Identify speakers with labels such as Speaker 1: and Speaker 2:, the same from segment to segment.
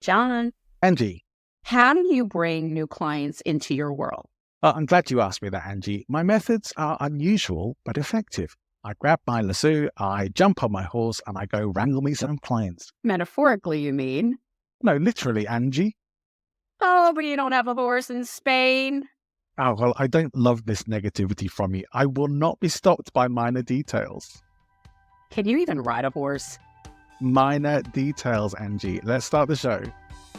Speaker 1: John,
Speaker 2: Angie.
Speaker 1: how do you bring new clients into your world?
Speaker 2: I'm glad you asked me that, Angie. My methods are unusual but effective. I grab my lasso, I jump on my horse, and I go wrangle me some clients.
Speaker 1: Metaphorically, you mean?
Speaker 2: No, literally, Angie.
Speaker 1: Oh, but you don't have a horse in Spain.
Speaker 2: Oh, well, I don't love this negativity from you. I will not be stopped by minor details.
Speaker 1: Can you even ride a horse?
Speaker 2: Minor details, Angie. Let's start the show.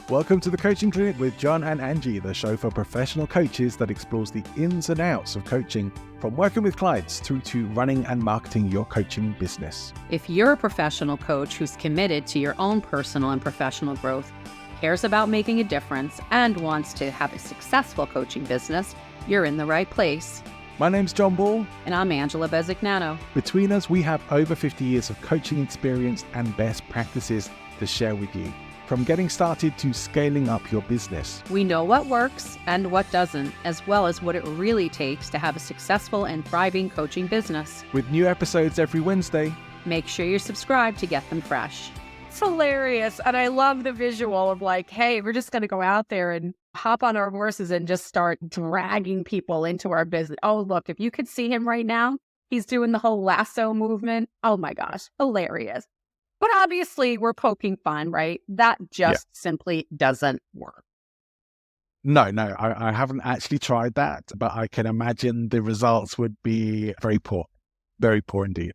Speaker 2: Welcome to the Coaching Clinic with John and Angie, the show for professional coaches that explores the ins and outs of coaching, from working with clients through to running and marketing your coaching business.
Speaker 1: If you're a professional coach who's committed to your own personal and professional growth, cares about making a difference, and wants to have a successful coaching business, you're in the right place.
Speaker 2: My name's John Ball.
Speaker 1: And I'm Angela Bezignano.
Speaker 2: Between us, we have over 50 years of coaching experience and best practices to share with you. From getting started to scaling up your business.
Speaker 1: We know what works and what doesn't, as well as what it really takes to have a successful and thriving coaching business.
Speaker 2: With new episodes every Wednesday.
Speaker 1: Make sure you're subscribed to get them fresh. It's hilarious. And I love the visual of like, hey, we're just going to go out there and hop on our horses and just start dragging people into our business. Oh, look, if you could see him right now, he's doing the whole lasso movement. Oh my gosh, hilarious. But obviously, we're poking fun, right? That just simply doesn't work.
Speaker 2: No, I haven't actually tried that, but I can imagine the results would be very poor indeed.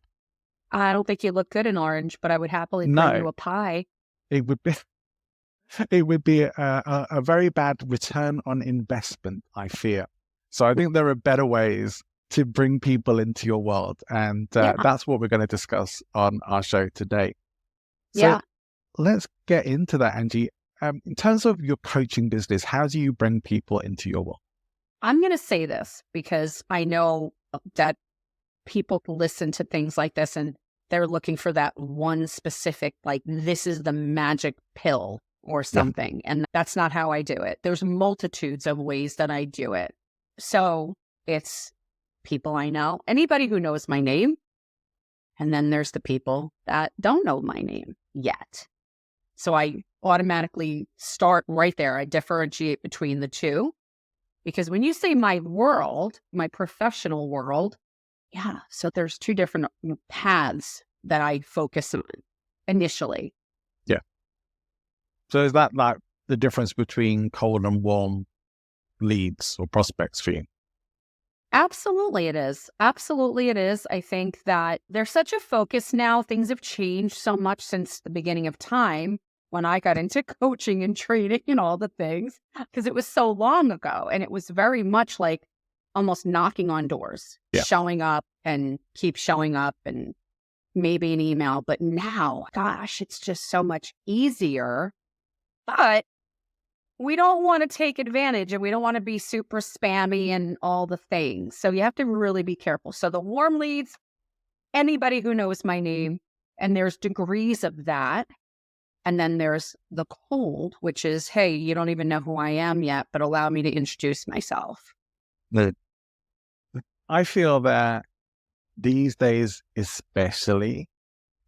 Speaker 1: I don't think you look good in orange, but I would happily bring you a pie.
Speaker 2: It would be a very bad return on investment, I fear. So I think there are better ways to bring people into your world, and that's what we're going to discuss on our show today. So let's get into that, Angie. In terms of your coaching business, how do you bring people into your world?
Speaker 1: I'm going to say this because I know that people listen to things like this and they're looking for that one specific, like, this is the magic pill or something. And that's not how I do it. There's multitudes of ways that I do it. So it's people I know, anybody who knows my name. And then there's the people that don't know my name yet. So I automatically start right there. I differentiate between the two. Because when you say my world, my professional world, so there's two different paths that I focus on initially.
Speaker 2: Yeah. So is that like the difference between cold and warm leads or prospects for you?
Speaker 1: Absolutely it is. Absolutely it is. I think that there's such a focus now. Things have changed so much since the beginning of time when I got into coaching and training and all the things, because it was so long ago. And it was very much like almost knocking on doors, showing up and keep showing up and maybe an email. But now, gosh, it's just so much easier. But we don't want to take advantage and we don't want to be super spammy and all the things. So you have to really be careful. So the warm leads, anybody who knows my name, and there's degrees of that. And then there's the cold, which is, hey, you don't even know who I am yet, but allow me to introduce myself.
Speaker 2: I feel that these days, especially,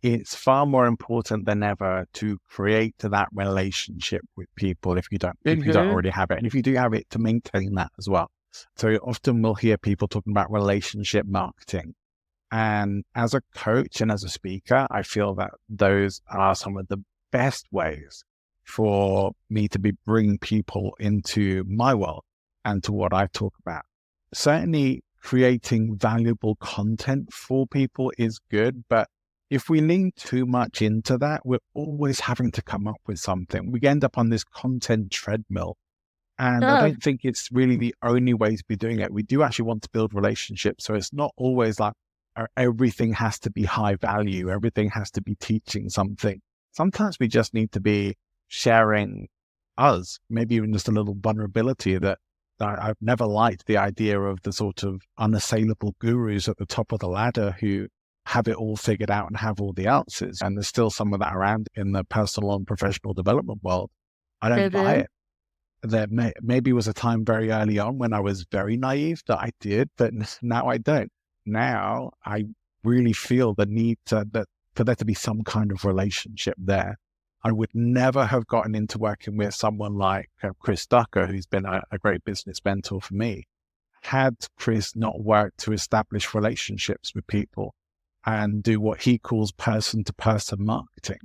Speaker 2: it's far more important than ever to create that relationship with people if you don't already have it. And if you do have it, to maintain that as well. So often we'll hear people talking about relationship marketing. And as a coach and as a speaker, I feel that those are some of the best ways for me to be bringing people into my world and to what I talk about. Certainly creating valuable content for people is good, but if we lean too much into that, we're always having to come up with something. We end up on this content treadmill. And I don't think it's really the only way to be doing it. We do actually want to build relationships. So it's not always like everything has to be high value. Everything has to be teaching something. Sometimes we just need to be sharing us, maybe even just a little vulnerability that I've never liked the idea of the sort of unassailable gurus at the top of the ladder who have it all figured out and have all the answers. And there's still some of that around in the personal and professional development world. I don't buy it. There maybe was a time very early on when I was very naive that I did, but now I don't. Now I really feel the need for there to be some kind of relationship there. I would never have gotten into working with someone like Chris Ducker, who's been a great business mentor for me, had Chris not worked to establish relationships with people and do what he calls person-to-person marketing.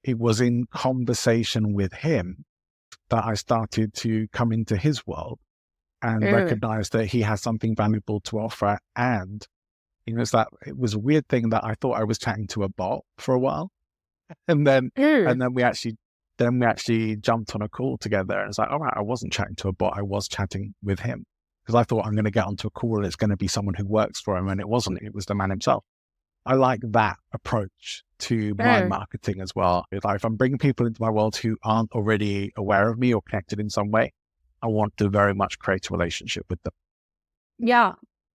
Speaker 2: It was in conversation with him that I started to come into his world and recognize that he has something valuable to offer. And it was a weird thing that I thought I was chatting to a bot for a while. And then we actually jumped on a call together, and it's like, all right, I wasn't chatting to a bot, I was chatting with him, because I thought I'm going to get onto a call and it's going to be someone who works for him, and it wasn't. It was the man himself. I like that approach to my marketing as well. It's like, if I'm bringing people into my world who aren't already aware of me or connected in some way, I want to very much create a relationship with them.
Speaker 1: Yeah.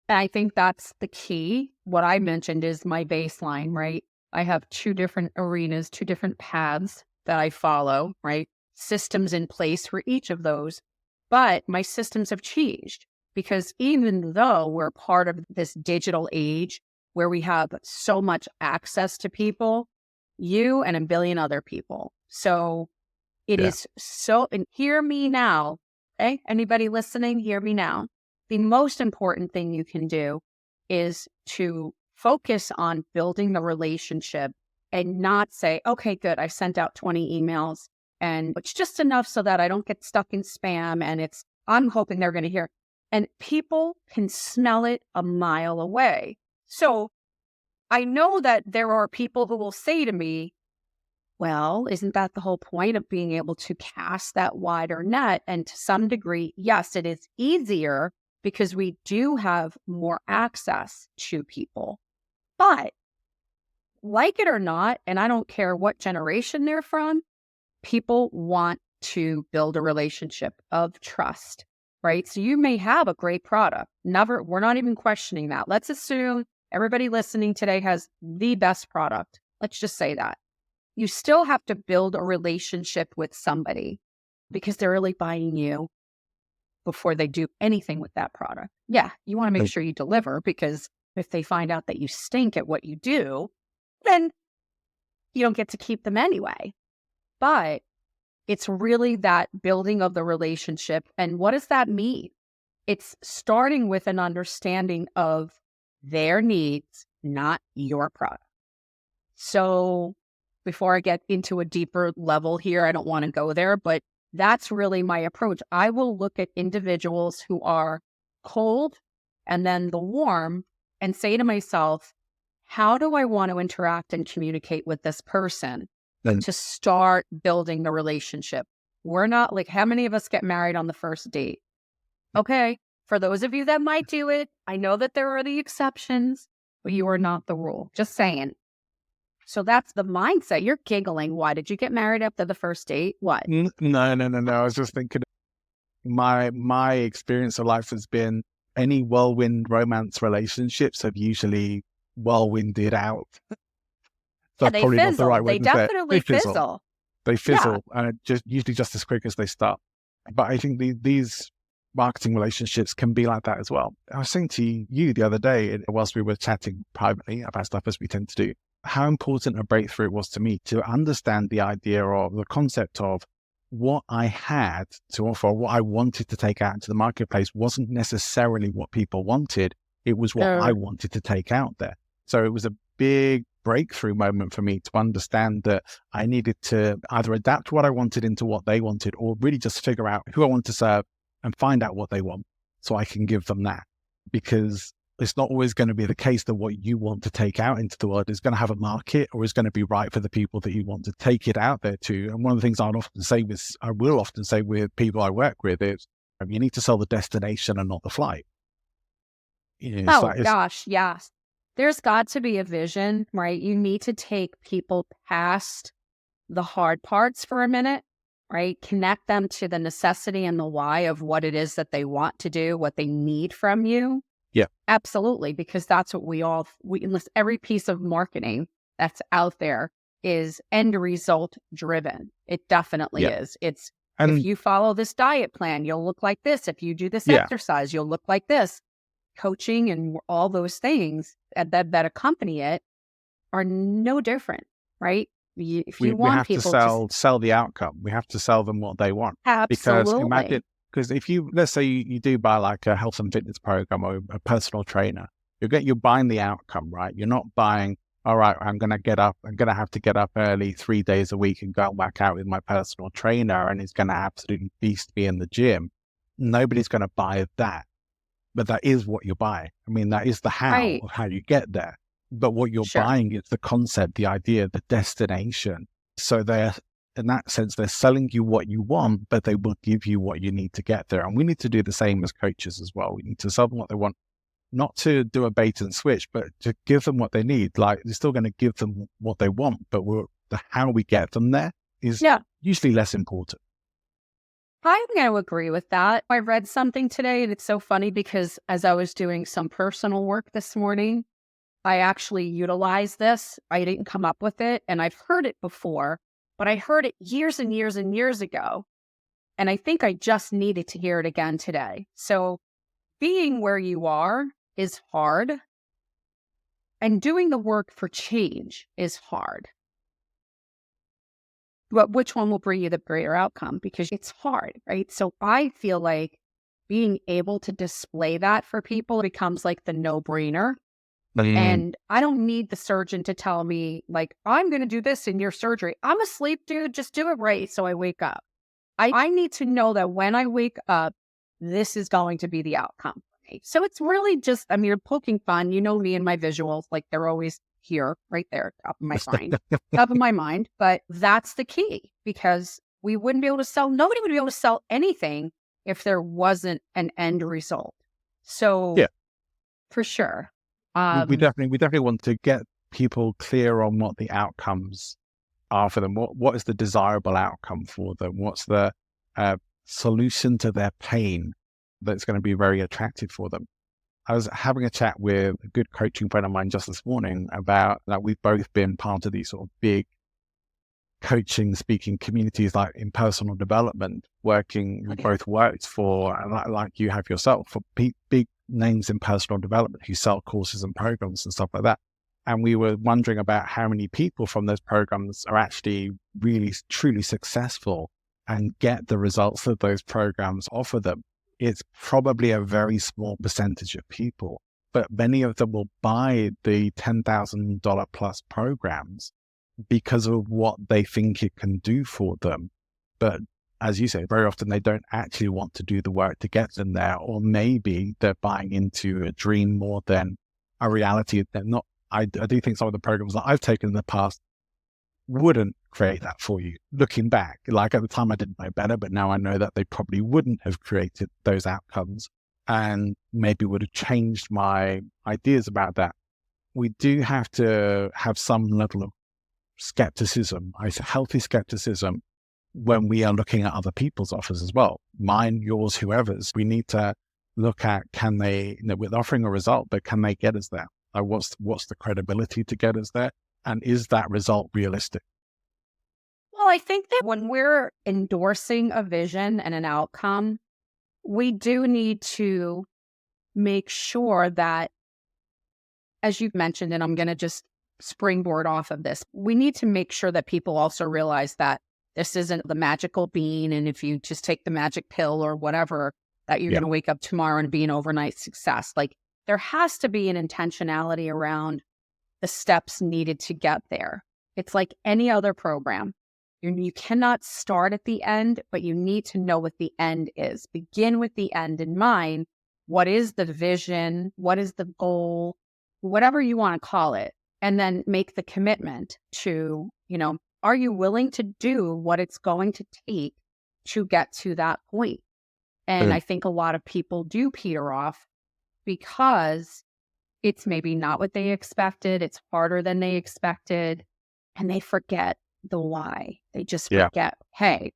Speaker 1: I think that's the key. What I mentioned is my baseline, right? I have two different arenas, two different paths that I follow, right? Systems in place for each of those. But my systems have changed, because even though we're part of this digital age where we have so much access to people, you and a billion other people. So it is so, and hear me now, okay? Anybody listening, hear me now. The most important thing you can do is to focus on building the relationship and not say, okay, good, I sent out 20 emails and it's just enough so that I don't get stuck in spam, and I'm hoping they're going to hear. And people can smell it a mile away. So I know that there are people who will say to me, well, isn't that the whole point of being able to cast that wider net? And to some degree, yes, it is easier because we do have more access to people. But like it or not, and I don't care what generation they're from, people want to build a relationship of trust, right? So you may have a great product. We're not even questioning that. Let's assume everybody listening today has the best product. Let's just say that. You still have to build a relationship with somebody because they're really buying you before they do anything with that product. Yeah, you want to make sure you deliver, because if they find out that you stink at what you do, then you don't get to keep them anyway. But it's really that building of the relationship. And what does that mean? It's starting with an understanding of their needs, not your product. So before I get into a deeper level here, I don't want to go there, but that's really my approach. I will look at individuals who are cold and then the warm and say to myself, how do I want to interact and communicate with this person to start building the relationship? We're not like, how many of us get married on the first date? Okay. For those of you that might do it, I know that there are the exceptions, but you are not the rule. Just saying. So that's the mindset. You're giggling. Why did you get married after the first date? What?
Speaker 2: No. I was just thinking, my experience of life has been, any whirlwind romance relationships have usually whirlwinded out.
Speaker 1: Yeah, they fizzle. They definitely fizzle.
Speaker 2: They fizzle, usually just as quick as they start. But I think these marketing relationships can be like that as well. I was saying to you the other day, whilst we were chatting privately about stuff as we tend to do, how important a breakthrough it was to me to understand the idea of the concept of what I had to offer, what I wanted to take out into the marketplace wasn't necessarily what people wanted. It was what I wanted to take out there. So it was a big breakthrough moment for me to understand that I needed to either adapt what I wanted into what they wanted, or really just figure out who I want to serve and find out what they want so I can give them that. Because it's not always going to be the case that what you want to take out into the world is going to have a market or is going to be right for the people that you want to take it out there to. And one of the things I will often say with people I work with is, you need to sell the destination and not the flight.
Speaker 1: Gosh, yes. There's got to be a vision, right? You need to take people past the hard parts for a minute, right? Connect them to the necessity and the why of what it is that they want to do, what they need from you.
Speaker 2: Yeah,
Speaker 1: absolutely. Because that's what unless every piece of marketing that's out there is end result driven. It definitely is. If you follow this diet plan, you'll look like this. If you do this exercise, you'll look like this. Coaching and all those things that accompany it are no different, right? if
Speaker 2: We
Speaker 1: you
Speaker 2: we
Speaker 1: want
Speaker 2: have to
Speaker 1: people to
Speaker 2: sell the outcome. We have to sell them what they want. Because
Speaker 1: absolutely,
Speaker 2: imagine, because if you, let's say you do buy like a health and fitness program or a personal trainer, you're buying the outcome, right? You're not buying, all right, I'm going to have to get up early 3 days a week and go and work out with my personal trainer and he's going to absolutely beast me in the gym. Nobody's going to buy that, but that is what you're buying. I mean, that is the how
Speaker 1: right,
Speaker 2: of how you get there. But what you're
Speaker 1: sure.
Speaker 2: buying is the concept, the idea, the destination. So they're, in that sense, they're selling you what you want, but they will give you what you need to get there. And we need to do the same as coaches as well. We need to sell them what they want, not to do a bait and switch, but to give them what they need. Like, you're still going to give them what they want, but the how we get them there is
Speaker 1: Yeah,
Speaker 2: usually less important.
Speaker 1: I'm going to agree with that. I read something today, and it's so funny because as I was doing some personal work this morning, I actually utilized this. I didn't come up with it, and I've heard it before, but I heard it years and years and years ago. And I think I just needed to hear it again today. So being where you are is hard, and doing the work for change is hard. But which one will bring you the greater outcome? Because it's hard, right? So I feel like being able to display that for people becomes like the no-brainer.
Speaker 2: Mm.
Speaker 1: And I don't need the surgeon to tell me, like, I'm going to do this in your surgery. I'm asleep, dude. Just do it right so I wake up. I need to know that when I wake up, this is going to be the outcome for me. So it's really just, I mean, you're poking fun. You know me and my visuals, like they're always here, right there, top of my mind, top of my mind. But that's the key because we wouldn't be able to sell, nobody would be able to sell anything if there wasn't an end result. So
Speaker 2: Yeah,
Speaker 1: for sure.
Speaker 2: we definitely want to get people clear on what the outcomes are for them. What is the desirable outcome for them? What's the solution to their pain that's going to be very attractive for them? I was having a chat with a good coaching friend of mine just this morning about that. We've both been part of these sort of big coaching, speaking communities, like in personal development, working. We both worked for, like you have yourself, for big names in personal development who sell courses and programs and stuff like that. And we were wondering about how many people from those programs are actually really, truly successful and get the results that those programs offer them. It's probably a very small percentage of people, but many of them will buy the $10,000 plus programs because of what they think it can do for them. But as you say, very often they don't actually want to do the work to get them there, or maybe they're buying into a dream more than a reality. They're not. I do think some of the programs that I've taken in the past wouldn't create that for you. Looking back, like at the time I didn't know better, but now I know that they probably wouldn't have created those outcomes and maybe would have changed my ideas about that. We do have to have some level of skepticism, I say healthy skepticism, when we are looking at other people's offers as well. Mine, yours, whoever's. We need to look at, can they, we're offering a result, but can they get us there? Like what's the credibility to get us there? And is that result realistic?
Speaker 1: Well, I think that when we're endorsing a vision and an outcome, we do need to make sure that, as you've mentioned, and I'm going to just springboard off of this, we need to make sure that people also realize that this isn't the magical bean. And if you just take the magic pill or whatever, that you're
Speaker 2: Yeah.
Speaker 1: going to wake up tomorrow and be an overnight success. Like there has to be an intentionality around the steps needed to get there. It's like any other program. You cannot start at the end, but you need to know what the end is. Begin with the end in mind. What is the vision? What is the goal? Whatever you want to call it. And then make the commitment to, are you willing to do what it's going to take to get to that point? And I think a lot of people do peter off because it's maybe not what they expected. It's harder than they expected. And they forget the why. They just forget, hey,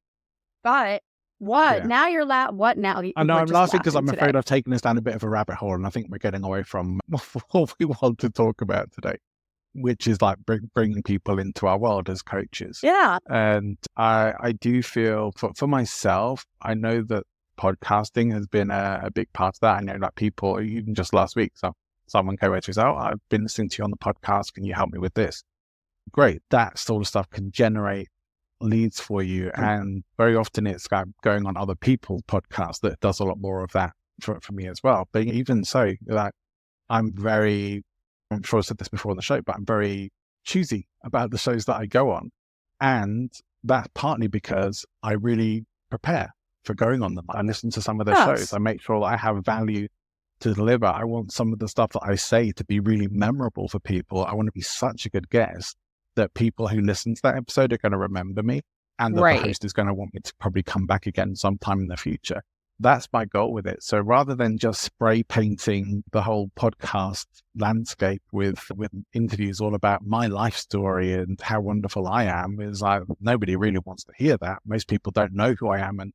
Speaker 1: but what?
Speaker 2: Yeah.
Speaker 1: Now you're what now?
Speaker 2: I know I'm laughing because I'm afraid
Speaker 1: today.
Speaker 2: I've taken us down a bit of a rabbit hole, and I think we're getting away from what we want to talk about today, which is like bringing people into our world as coaches.
Speaker 1: Yeah.
Speaker 2: And I do feel for myself, I know that podcasting has been a big part of that. I know that people, even just last week, someone came over to me and said, "Oh, I've been listening to you on the podcast. Can you help me with this?" great. That sort of stuff can generate leads for you. And very often it's going on other people's podcasts that does a lot more of that for me as well. But even so, like, I'm sure I said this before on the show, but I'm very choosy about the shows that I go on. And that's partly because I really prepare for going on them. I listen to some of their shows. I make sure that I have value to deliver. I want some of the stuff that I say to be really memorable for people. I want to be such a good guest that people who listen to that episode are going to remember me, and that the host is going to want me to probably come back again sometime in the future. That's my goal with it. So rather than just spray painting the whole podcast landscape with interviews all about my life story and how wonderful I am, is like, nobody really wants to hear that. Most people don't know who I am and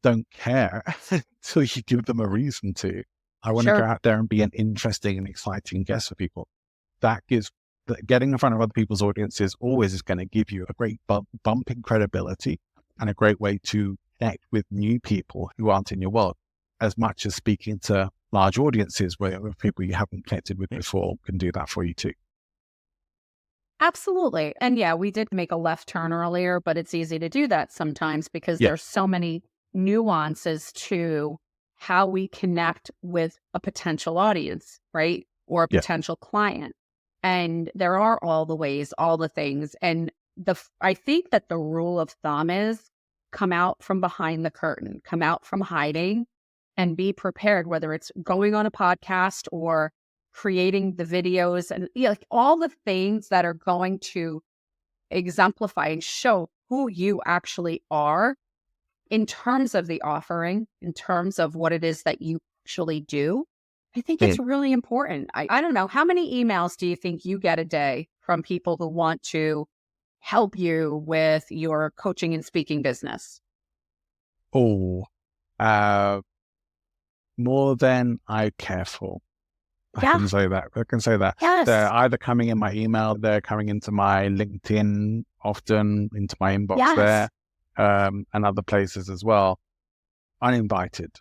Speaker 2: don't care until you give them a reason to. I want to go out there and be an interesting and exciting guest for people. Getting in front of other people's audiences always is going to give you a great bump in credibility and a great way to connect with new people who aren't in your world, as much as speaking to large audiences where people you haven't connected with before can do that for you too.
Speaker 1: Absolutely. And yeah, we did make a left turn earlier, but it's easy to do that sometimes because there's so many nuances to how we connect with a potential audience, right? Or a potential client. And there are all the ways, all the things. And I think that the rule of thumb is come out from behind the curtain, come out from hiding, and be prepared, whether it's going on a podcast or creating the videos and like all the things that are going to exemplify and show who you actually are in terms of the offering, in terms of what it is that you actually do. I think it's really important. I don't know. How many emails do you think you get a day from people who want to help you with your coaching and speaking business?
Speaker 2: More than I care for. I can say that.
Speaker 1: Yes.
Speaker 2: They're either coming in my email, they're coming into my LinkedIn, often into my inbox there, and other places as well, uninvited.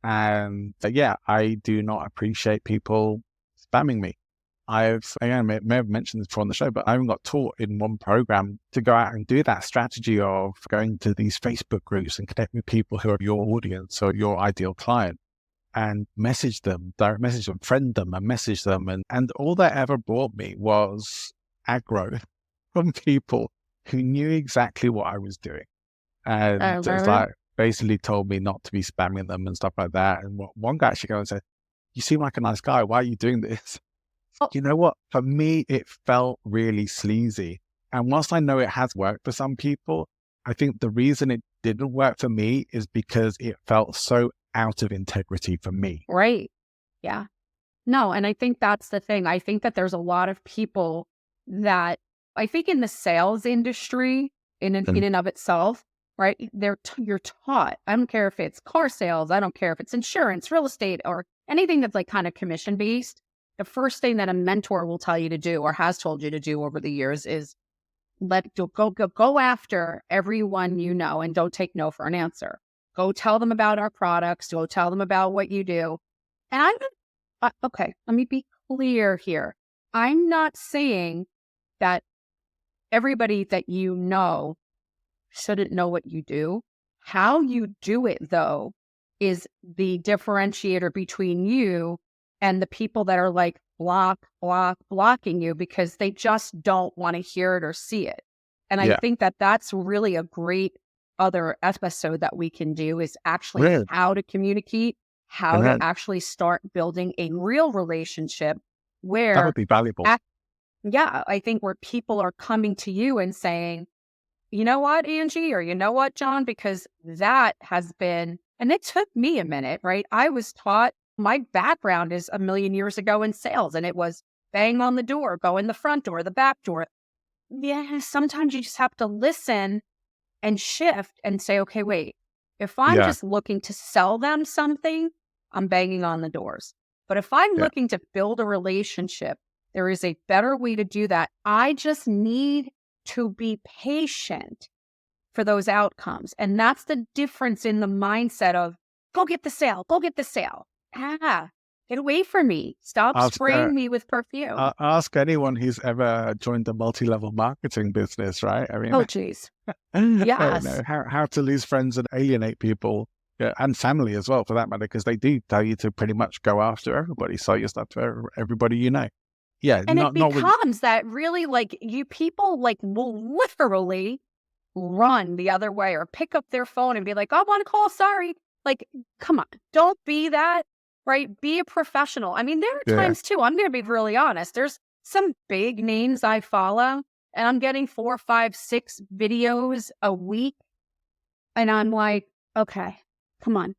Speaker 2: And I do not appreciate people spamming me. I may have mentioned this before on the show, but I even got taught in one program to go out and do that strategy of going to these Facebook groups and connect with people who are your audience or your ideal client and message them, direct message them, friend them and message them. And all that ever brought me was aggro from people who knew exactly what I was doing. And it's like, basically told me not to be spamming them and stuff like that. And one guy actually goes and said, "You seem like a nice guy. Why are you doing this?" You know what? For me, it felt really sleazy. And whilst I know it has worked for some people, I think the reason it didn't work for me is because it felt so out of integrity for me.
Speaker 1: Right. Yeah. No, and I think that's the thing. I think that there's a lot of people that I think in the sales industry, in and of itself, right? You're taught. I don't care if it's car sales. I don't care if it's insurance, real estate, or anything that's like kind of commission based. The first thing that a mentor will tell you to do or has told you to do over the years is go after everyone you know and don't take no for an answer. Go tell them about our products. Go tell them about what you do. And okay, let me be clear here. I'm not saying that everybody that you know shouldn't know what you do. How you do it, though, is the differentiator between you and the people that are like blocking you because they just don't want to hear it or see it. And I think that that's really a great other episode that we can do is actually how to communicate, how to actually start building a real relationship where
Speaker 2: that would be valuable.
Speaker 1: I think where people are coming to you and saying, you know what, Angie, or you know what, John, because that has been, and it took me a minute, right? I was taught, my background is a million years ago in sales, and it was bang on the door, go in the front door, the back door. Yeah, sometimes you just have to listen and shift and say, okay, wait, if I'm just looking to sell them something, I'm banging on the doors. But if I'm looking to build a relationship, there is a better way to do that. I just need to be patient for those outcomes. And that's the difference in the mindset of go get the sale, go get the sale. Get away from me. Stop
Speaker 2: Ask
Speaker 1: spraying me with perfume.
Speaker 2: ask anyone who's ever joined a multi-level marketing business, right? I mean,
Speaker 1: Oh, geez.
Speaker 2: you
Speaker 1: Yes.
Speaker 2: know how to lose friends and alienate people, yeah, and family as well, for that matter, because they do tell you to pretty much go after everybody, sell your stuff to everybody you know. Yeah,
Speaker 1: And it
Speaker 2: not with.
Speaker 1: becomes that really like you people like will literally run the other way or pick up their phone and be like, I want to call, sorry. Like, come on, don't be that, right? Be a professional. I mean, there are
Speaker 2: Yeah,
Speaker 1: times too, I'm going to be really honest. There's some big names I follow and I'm getting 4, 5, 6 videos a week. And I'm like, okay, come on.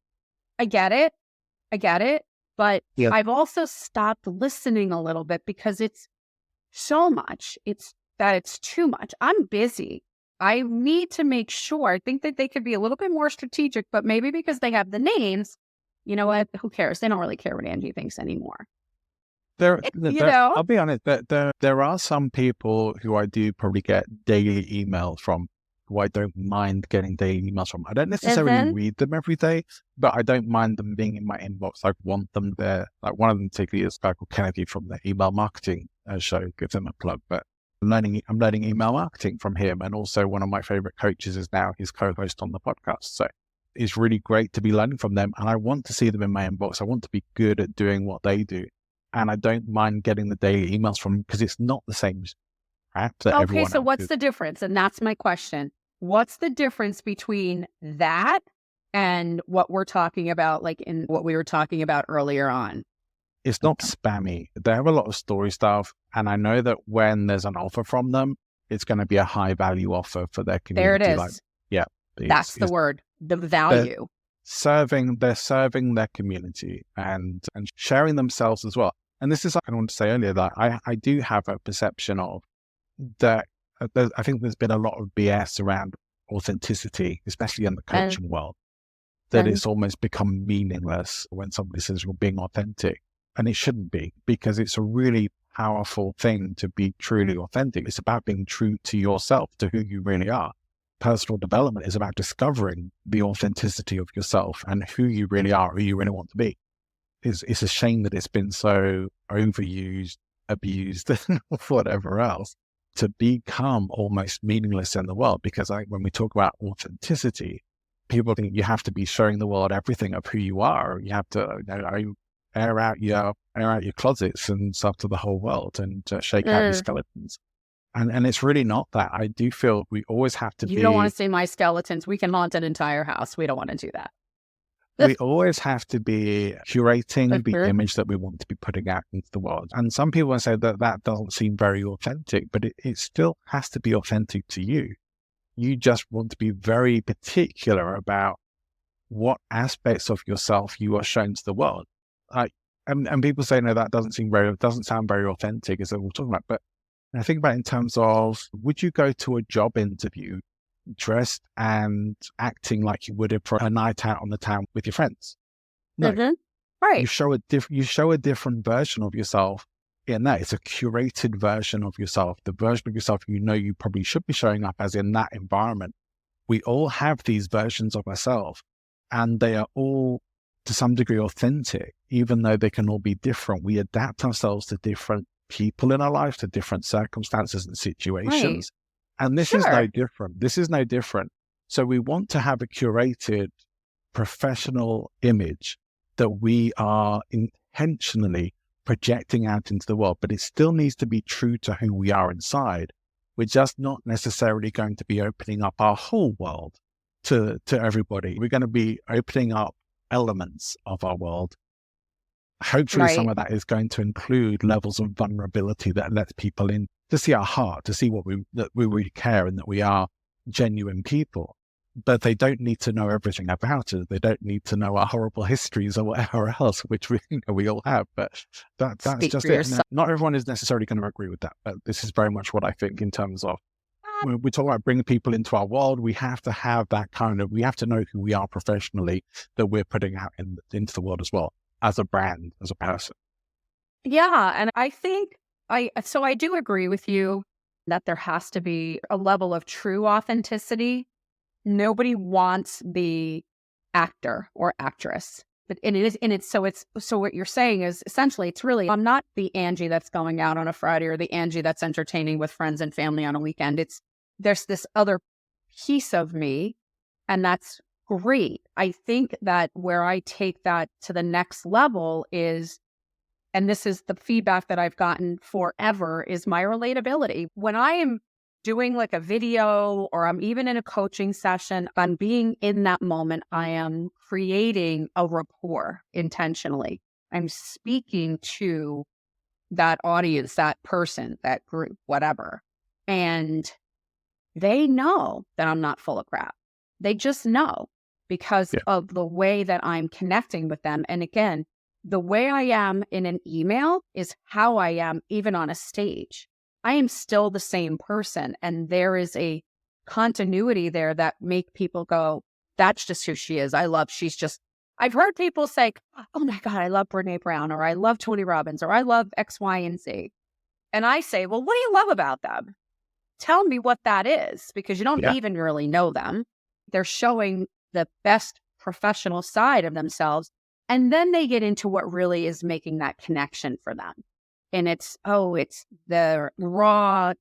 Speaker 1: I get it. I get it. But
Speaker 2: yeah.
Speaker 1: I've also stopped listening a little bit because it's so much. It's too much. I'm busy. I need to make sure. I think that they could be a little bit more strategic, but maybe because they have the names, you know what? Who cares? They don't really care what Angie thinks anymore. You know?
Speaker 2: I'll be honest, there are some people who I do probably get daily emails from, who I don't mind getting daily emails from. I don't necessarily
Speaker 1: Mm-hmm.
Speaker 2: read them every day, but I don't mind them being in my inbox. I want them there. Like one of them particularly is a guy called Kennedy from the email marketing show. Give them a plug. But I'm learning email marketing from him, and also one of my favorite coaches is now his co-host on the podcast. So it's really great to be learning from them, and I want to see them in my inbox. I want to be good at doing what they do. And I don't mind getting the daily emails from them because it's not the same crap that
Speaker 1: Okay,
Speaker 2: everyone
Speaker 1: so
Speaker 2: else
Speaker 1: what's
Speaker 2: is.
Speaker 1: the difference? And that's my question. What's the difference between that and what we're talking about, like in what we were talking about earlier on?
Speaker 2: It's not spammy. They have a lot of story stuff. And I know that when there's an offer from them, it's going to be a high value offer for their
Speaker 1: There it
Speaker 2: community. Like,
Speaker 1: is.
Speaker 2: yeah,
Speaker 1: That's the word, the
Speaker 2: they're
Speaker 1: value.
Speaker 2: they're serving their community and sharing themselves as well. And this is, I want to say earlier that I do have a perception of that. I think there's been a lot of BS around authenticity, especially in the
Speaker 1: And
Speaker 2: coaching world, that
Speaker 1: and
Speaker 2: it's almost become meaningless when somebody says you're being authentic. And it shouldn't be, because it's a really powerful thing to be truly authentic. It's about being true to yourself, to who you really are. Personal development is about discovering the authenticity of yourself and who you really are, who you really want to be. It's a shame that it's been so overused, abused, and whatever else, to become almost meaningless in the world. Because when we talk about authenticity, people think you have to be showing the world everything of who you are. You have to, air out your closets and stuff to the whole world, and shake out your
Speaker 1: mm,
Speaker 2: skeletons. And it's really not that. I do feel we always have to
Speaker 1: you don't want
Speaker 2: be.
Speaker 1: to see my skeletons. We can haunt an entire house. We don't want to do that.
Speaker 2: We always have to be curating the
Speaker 1: Mhm.
Speaker 2: image that we want to be putting out into the world. And some people say that that doesn't seem very authentic, but it still has to be authentic to you. You just want to be very particular about what aspects of yourself you are showing to the world. Like, and people say, no, that doesn't sound very authentic, as we're talking about. But I think about it in terms of, would you go to a job interview dressed and acting like you would have for a night out on the town with your friends? No,
Speaker 1: Mhm.
Speaker 2: you
Speaker 1: Right.
Speaker 2: show a different version of yourself in that. It's a curated version of yourself, the version of yourself you probably should be showing up as in that environment. We all have these versions of ourselves, and they are all to some degree authentic, even though they can all be different. We adapt ourselves to different people in our life, to different circumstances and
Speaker 1: Right.
Speaker 2: situations. And this is no
Speaker 1: Sure.
Speaker 2: different. This is no different. So we want to have a curated professional image that we are intentionally projecting out into the world, but it still needs to be true to who we are inside. We're just not necessarily going to be opening up our whole world to everybody. We're going to be opening up elements of our world. Hopefully some
Speaker 1: Right.
Speaker 2: of that is going to include levels of vulnerability that lets people in to see our heart, to see that we really care and that we are genuine people. But they don't need to know everything about us. They don't need to know our horrible histories or whatever else, which we all have. But that's
Speaker 1: Speak for
Speaker 2: just it. And
Speaker 1: yourself.
Speaker 2: not everyone is necessarily going to agree with that. But this is very much what I think in terms of,
Speaker 1: Uh,
Speaker 2: when we talk about bringing people into our world, we have to have that we have to know who we are professionally, that we're putting out into the world as well, as a brand, as a person.
Speaker 1: Yeah, and I think I do agree with you that there has to be a level of true authenticity. Nobody wants the actor or actress. But and it is, and it's so what you're saying is essentially it's really, I'm not the Angie that's going out on a Friday or the Angie that's entertaining with friends and family on a weekend. There's this other piece of me, and that's great. I think that where I take that to the next level is, and this is the feedback that I've gotten forever, is my relatability. When I am doing like a video or I'm even in a coaching session, I'm being in that moment, I am creating a rapport intentionally. I'm speaking to that audience, that person, that group, whatever. And they know that I'm not full of crap. They just know because of the way that I'm connecting with them. And again, the way I am in an email is how I am even on a stage. I am still the same person. And there is a continuity there that make people go, that's just who she is. I've heard people say, oh my God, I love Brene Brown, or I love Tony Robbins, or I love X, Y, and Z. And I say, well, what do you love about them? Tell me what that is, because you don't even really know them. They're showing the best professional side of themselves. And then they get into what really is making that connection for them. And it's their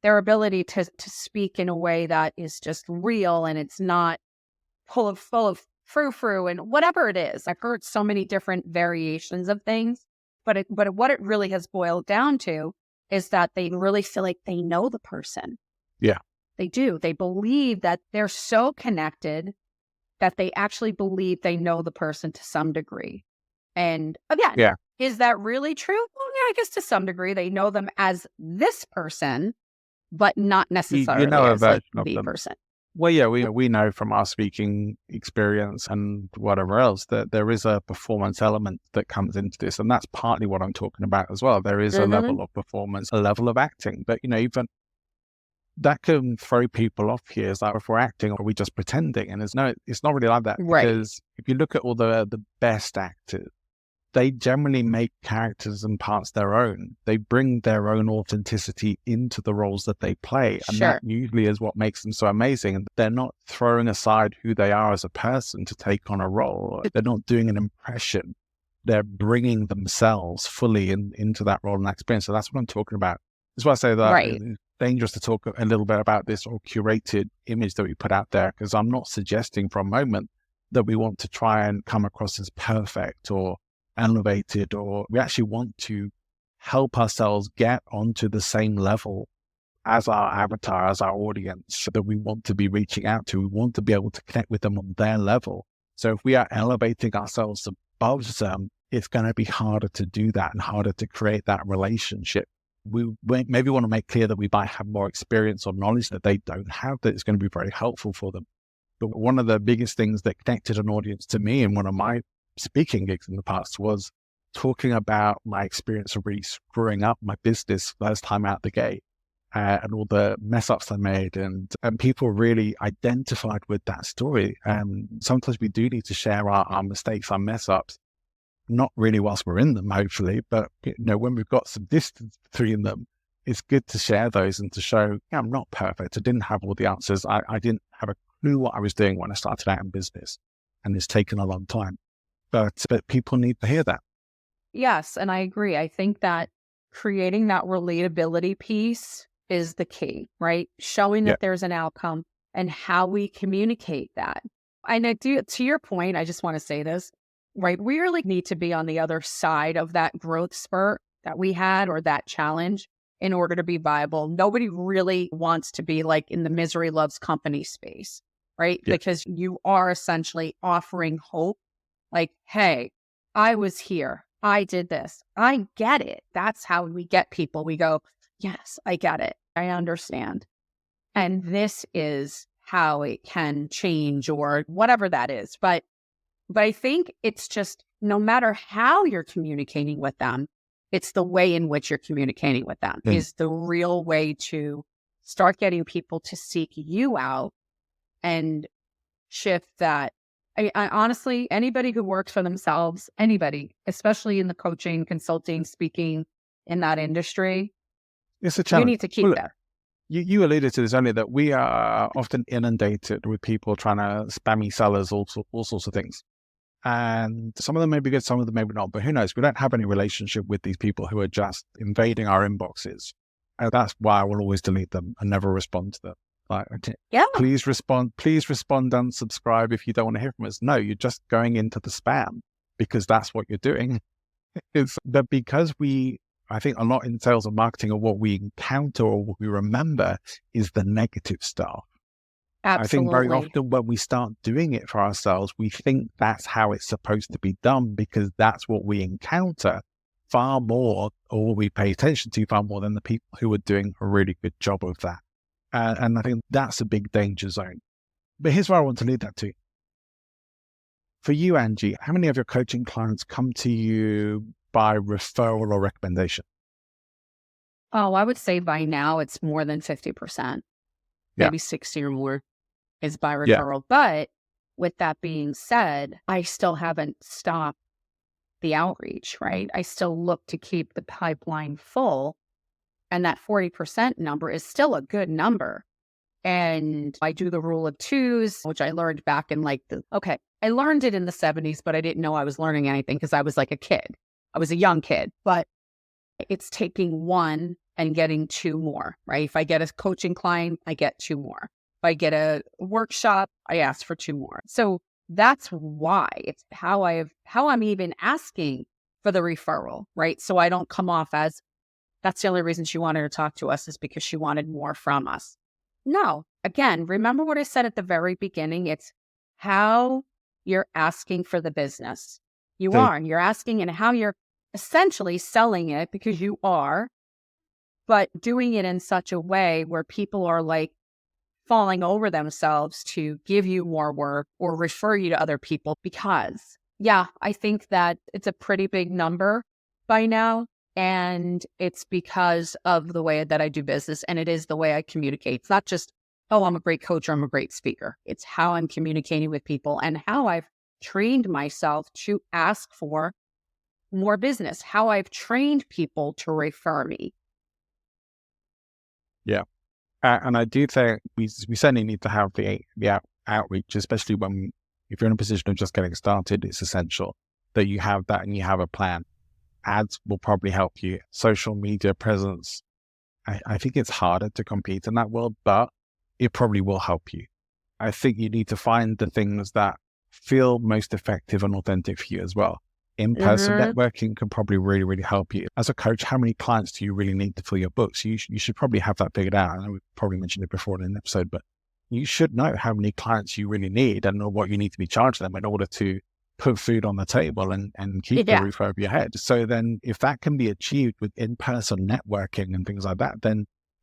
Speaker 1: ability to speak in a way that is just real, and it's not full of frou-frou and whatever it is. I've heard so many different variations of things, but what it really has boiled down to is that they really feel like they know the person.
Speaker 2: Yeah.
Speaker 1: They do. They believe that they're so connected that they actually believe they know the person to some degree. And again, is that really true? Well, yeah, I guess to some degree they know them as this person, but not necessarily as like the person.
Speaker 2: Well, yeah, we know from our speaking experience and whatever else that there is a performance element that comes into this. And that's partly what I'm talking about as well. There is a level of performance, a level of acting. But, even that can throw people off here. It's like, if we're acting, or are we just pretending? And it's not really like that.
Speaker 1: Right.
Speaker 2: Because if you look at all the best actors, they generally make characters and parts their own. They bring their own authenticity into the roles that they play. And that usually is what makes them so amazing. And they're not throwing aside who they are as a person to take on a role. They're not doing an impression. They're bringing themselves fully into that role and that experience. So that's what I'm talking about. That's why I say that it's dangerous to talk a little bit about this or curated image that we put out there, because I'm not suggesting for a moment that we want to try and come across as perfect or elevated, or we actually want to help ourselves get onto the same level as our avatar, as our audience that we want to be reaching out to. We want to be able to connect with them on their level. So if we are elevating ourselves above them, it's going to be harder to do that and harder to create that relationship. We maybe want to make clear that we might have more experience or knowledge that they don't have, that it's going to be very helpful for them. But one of the biggest things that connected an audience to me in one of my speaking gigs in the past was talking about my experience of really screwing up my business first time out the gate, and all the mess ups I made, and people really identified with that story. Sometimes we do need to share our mistakes, our mess ups, not really whilst we're in them, hopefully, but when we've got some distance between them, it's good to share those and to show, I'm not perfect. I didn't have all the answers. I didn't have a clue what I was doing when I started out in business, and it's taken a long time. But people need to hear that.
Speaker 1: Yes, and I agree. I think that creating that relatability piece is the key, right? Showing that there's an outcome and how we communicate that. And I do, to your point, I just want to say this, right? We really need to be on the other side of that growth spurt that we had, or that challenge, in order to be viable. Nobody really wants to be like in the misery loves company space, right? Yeah. Because you are essentially offering hope. Like, hey, I was here. I did this. I get it. That's how we get people. We go, yes, I get it. I understand. And this is how it can change, or whatever that is. But I think it's just, no matter how you're communicating with them, it's the way in which you're communicating with them is the real way to start getting people to seek you out and shift that. I honestly, anybody who works for themselves, anybody, especially in the coaching, consulting, speaking, in that industry,
Speaker 2: it's a challenge.
Speaker 1: You need to keep that.
Speaker 2: You alluded to this earlier, that we are often inundated with people trying to spammy sell us all sorts of things. And some of them may be good, some of them maybe not, but who knows? We don't have any relationship with these people who are just invading our inboxes. And that's why I will always delete them and never respond to them. Like, okay,
Speaker 1: Yeah.
Speaker 2: please respond, unsubscribe if you don't want to hear from us. No, you're just going into the spam because that's what you're doing. But because I think a lot in sales and marketing, or what we encounter or what we remember, is the negative stuff.
Speaker 1: Absolutely.
Speaker 2: I think very often when we start doing it for ourselves, we think that's how it's supposed to be done because that's what we encounter far more, or we pay attention to far more than the people who are doing a really good job of that. And I think that's a big danger zone. But here's where I want to lead that to. For you, Angie, how many of your coaching clients come to you by referral or recommendation?
Speaker 1: Oh, I would say by now it's more than 50%, maybe 60 or more is by referral. But with that being said, I still haven't stopped the outreach, right? I still look to keep the pipeline full. And that 40% number is still a good number. And I do the rule of twos, which I learned back in I learned it in the 70s, but I didn't know I was learning anything because I was like a kid. I was a young kid, but it's taking one and getting two more, right? If I get a coaching client, I get two more. If I get a workshop, I ask for two more. So that's why it's how I'm even asking for the referral, right? So I don't come off as that's the only reason she wanted to talk to us is because she wanted more from us. No, again, remember what I said at the very beginning. It's how you're asking for the business. You're asking and how you're essentially selling it because you are, but doing it in such a way where people are like falling over themselves to give you more work or refer you to other people because, I think that it's a pretty big number by now. And it's because of the way that I do business, and it is the way I communicate. It's not just, I'm a great coach or I'm a great speaker. It's how I'm communicating with people and how I've trained myself to ask for more business, how I've trained people to refer me.
Speaker 2: Yeah. And I do think we certainly need to have the outreach, especially if you're in a position of just getting started. It's essential that you have that and you have a plan. Ads will probably help you. Social media presence, I think it's harder to compete in that world, but it probably will help you. I think you need to find the things that feel most effective and authentic for you as well. In-person networking can probably really, really help you. As a coach, how many clients do you really need to fill your books? You should probably have that figured out. I know we've probably mentioned it before in an episode, but you should know how many clients you really need and know what you need to be charging them in order to put food on the table and keep the roof over your head. So then if that can be achieved with in-person networking and things like that,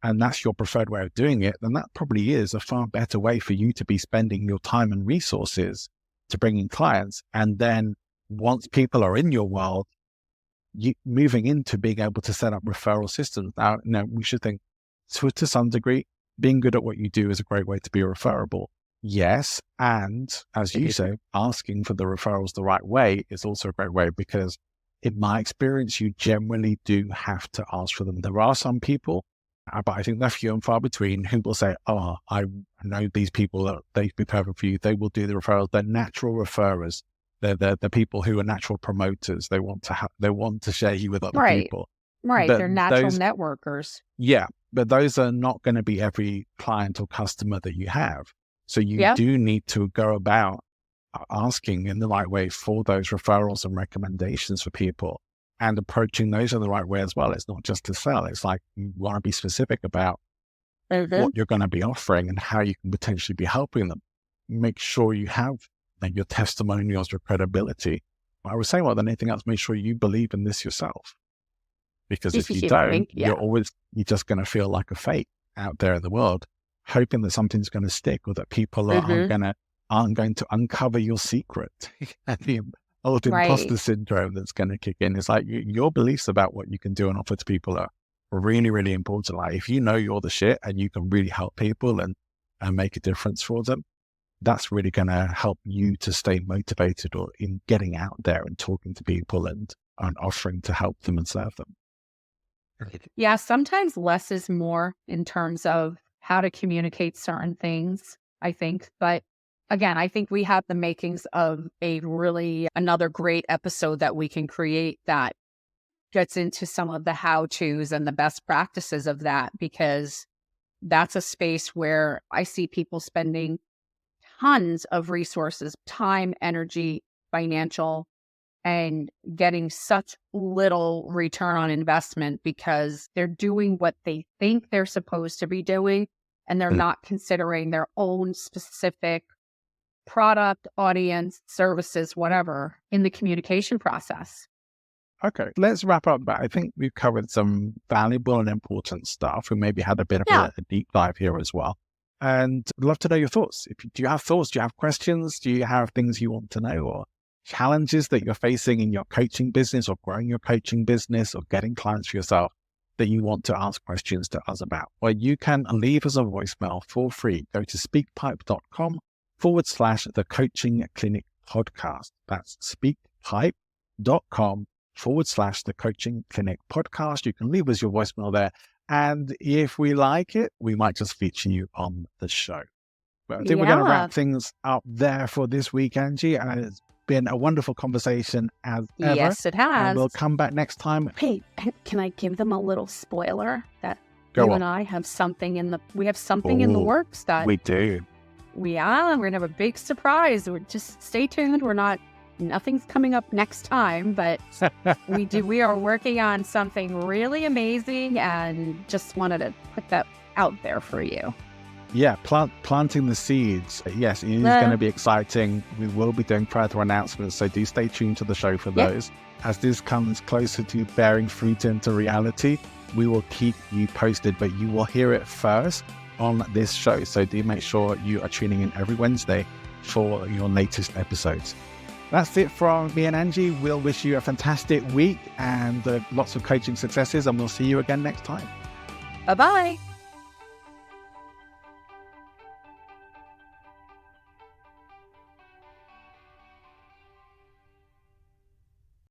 Speaker 2: and that's your preferred way of doing it, then that probably is a far better way for you to be spending your time and resources to bring in clients. And then once people are in your world, you moving into being able to set up referral systems. Now, we should think to some degree, being good at what you do is a great way to be referable. Yes. And as you say, asking for the referrals the right way is also a great way because in my experience, you generally do have to ask for them. There are some people, but I think they're few and far between, who will say, I know these people, they'd be perfect for you. They will do the referrals. They're natural referrers. They're the people who are natural promoters. They want to share you with other people.
Speaker 1: Right.
Speaker 2: But
Speaker 1: they're natural networkers.
Speaker 2: Yeah. But those are not going to be every client or customer that you have. So you do need to go about asking in the right way for those referrals and recommendations for people and approaching those in the right way as well. It's not just to sell. It's like you want to be specific about what you're going to be offering and how you can potentially be helping them. Make sure you have your testimonials, your credibility. I was saying more than anything else, make sure you believe in this yourself. Because if you don't, you're just going to feel like a fake out there in the world, hoping that something's going to stick or that people aren't going to uncover your secret. And the old imposter syndrome that's going to kick in. It's like your beliefs about what you can do and offer to people are really, really important. Like if you know you're the shit and you can really help people and make a difference for them, that's really going to help you to stay motivated or in getting out there and talking to people and offering to help them and serve them.
Speaker 1: Yeah, sometimes less is more in terms of how to communicate certain things, I think. But again, I think we have the makings of another great episode that we can create that gets into some of the how-tos and the best practices of that, because that's a space where I see people spending tons of resources, time, energy, financial, and getting such little return on investment because they're doing what they think they're supposed to be doing, and they're not considering their own specific product, audience, services, whatever, in the communication process.
Speaker 2: Okay, let's wrap up. But I think we've covered some valuable and important stuff. We maybe had a bit of a deep dive here as well. And I'd love to know your thoughts. Do you have thoughts? Do you have questions? Do you have things you want to know, or challenges that you're facing in your coaching business, or growing your coaching business, or getting clients for yourself that you want to ask questions to us about? Well, you can leave us a voicemail for free. Go to speakpipe.com/the coaching clinic podcast. That's speakpipe.com/the coaching clinic podcast. You can leave us your voicemail there. And if we like it, we might just feature you on the show. But I think we're going to wrap things up there for this week, Angie. And it's been a wonderful conversation as ever.
Speaker 1: Yes, it has.
Speaker 2: And we'll come back next time.
Speaker 1: Hey, can I give them a little spoiler that and I have something in the works that
Speaker 2: we do.
Speaker 1: We're going to have a big surprise. We're just stay tuned. Nothing's coming up next time, but we are working on something really amazing, and just wanted to put that out there for you.
Speaker 2: Yeah, planting the seeds. Yes, it is going to be exciting. We will be doing further announcements, so do stay tuned to the show for those. As this comes closer to bearing fruit into reality, we will keep you posted, but you will hear it first on this show. So do make sure you are tuning in every Wednesday for your latest episodes. That's it from me and Angie. We'll wish you a fantastic week and lots of coaching successes, and we'll see you again next time.
Speaker 1: Bye-bye.